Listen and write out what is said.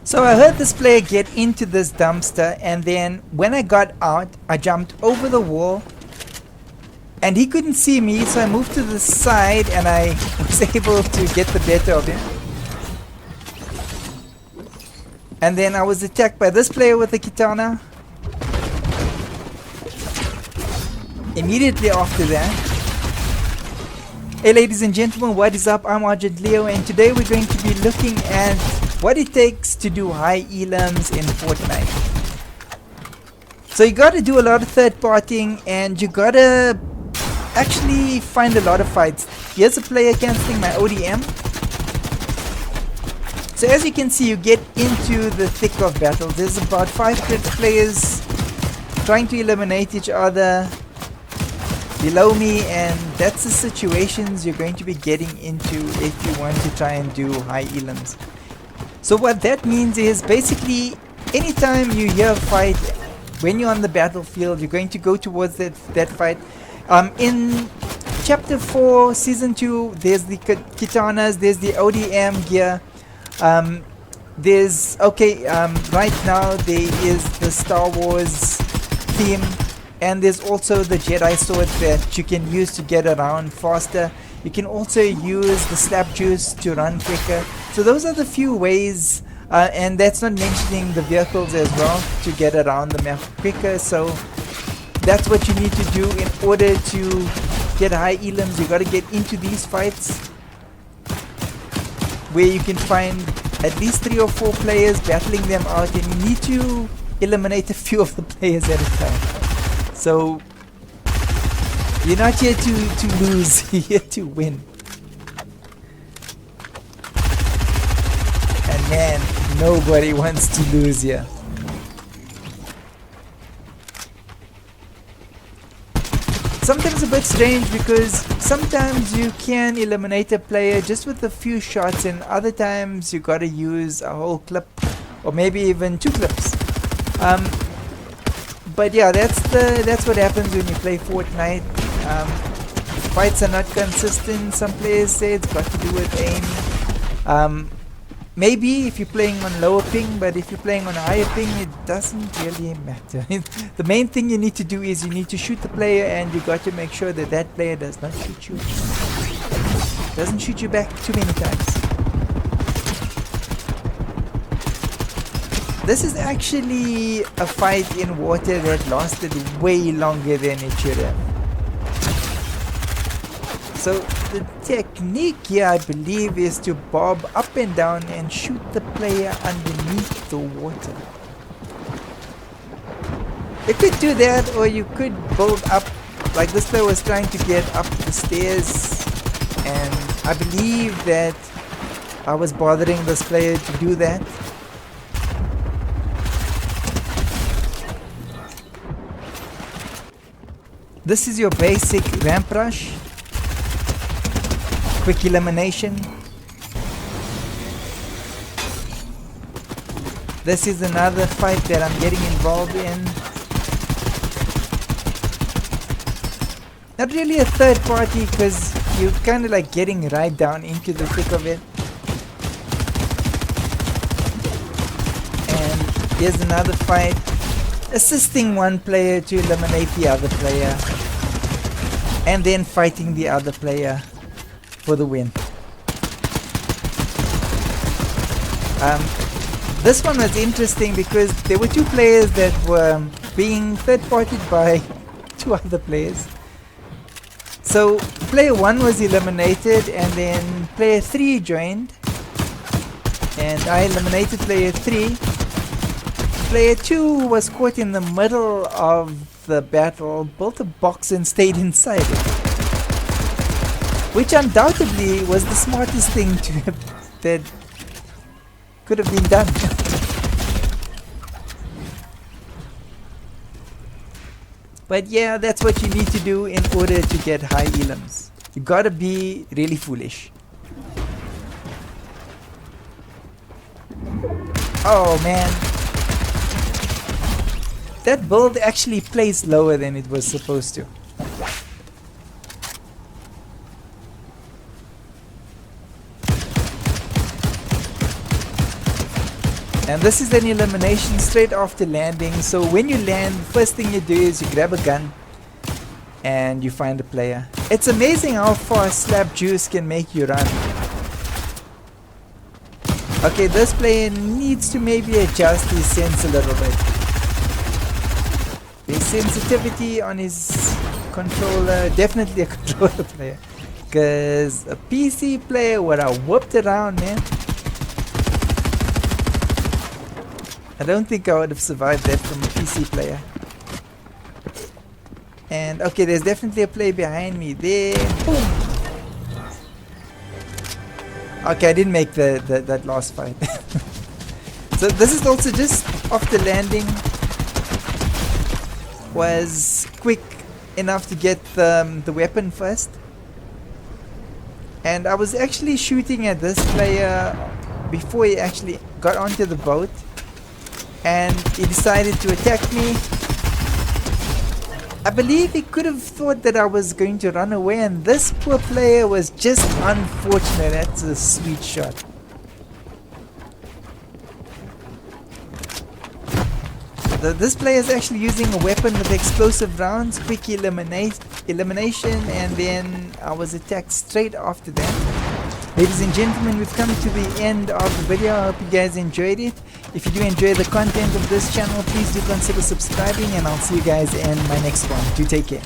So I heard this player get into this dumpster, and then when I got out, I jumped over the wall and he couldn't see me, so I moved to the side and I was able to get the better of him. And then I was attacked by this player with a katana. Immediately after that. Hey ladies and gentlemen, what is up? I'm Argent Leo, and today we're going to be looking at what it takes to do high elims in Fortnite. So you gotta do a lot of third partying, and you gotta actually find a lot of fights. Here's a player cancelling my ODM. So as you can see, you get into the thick of battles. There's about 5 players trying to eliminate each other below me, and that's the situations you're going to be getting into if you want to try and do high elims. So what that means is basically anytime you hear a fight, when you're on the battlefield, you're going to go towards that fight. In chapter 4 season 2, there's the katanas, there's the ODM gear, there's right now there is the Star Wars theme, and there's also the Jedi sword that you can use to get around faster. You can also use the slap juice to run quicker. So those are the few ways, and that's not mentioning the vehicles as well to get around the map quicker. So that's what you need to do in order to get high elims. You got to get into these fights where you can find at least 3 or 4 players, battling them out, and you need to eliminate a few of the players at a time. So you're not here to lose, you're here to win. And man, nobody wants to lose here. Sometimes a bit strange because sometimes you can eliminate a player just with a few shots, and other times you gotta use a whole clip or maybe even 2 clips. But yeah, that's what happens when you play Fortnite. Fights are not consistent. Some players say it's got to do with aim. Maybe if you're playing on lower ping, but if you're playing on higher ping, it doesn't really matter. The main thing you need to do is you need to shoot the player, and you got to make sure that that player does not shoot you. Doesn't shoot you back too many times. This is actually a fight in water that lasted way longer than it should have. So the technique here, I believe, is to bob up and down and shoot the player underneath the water. You could do that, or you could build up, like this player was trying to get up the stairs, and I believe that I was bothering this player to do that. This is your basic ramp rush. Quick elimination. This is another fight that I'm getting involved in. Not really a third party because you're kind of like getting right down into the thick of it. And here's another fight. Assisting one player to eliminate the other player, and then fighting the other player for the win. This one was interesting because there were 2 players that were being third-partied by 2 other players. So player 1 was eliminated, and then player 3 joined, and I eliminated player 3. Player 2 was caught in the middle of the battle, built a box and stayed inside it, which undoubtedly was the smartest thing that could have been done. But yeah, that's what you need to do in order to get high elims. You gotta be really foolish. Oh man. That build actually plays lower than it was supposed to. And this is an elimination straight after landing. So when you land, first thing you do is you grab a gun and you find a player. It's amazing how fast Slap Juice can make you run. Okay, this player needs to maybe adjust his sense a little bit. His sensitivity on his controller, definitely a controller player. Because a PC player would have whooped around, man. I don't think I would have survived that from a PC player. And okay, there's definitely a player behind me there. Boom! Okay, I didn't make that last fight. So this is also just after landing. Was quick enough to get the weapon first. And I was actually shooting at this player before he actually got onto the boat. And he decided to attack me. I believe he could have thought that I was going to run away, and this poor player was just unfortunate. That's a sweet shot. This player is actually using a weapon with explosive rounds, quick elimination, and then I was attacked straight after that. Ladies and gentlemen, we've come to the end of the video. I hope you guys enjoyed it. If you do enjoy the content of this channel, please do consider subscribing, and I'll see you guys in my next one. Do take care.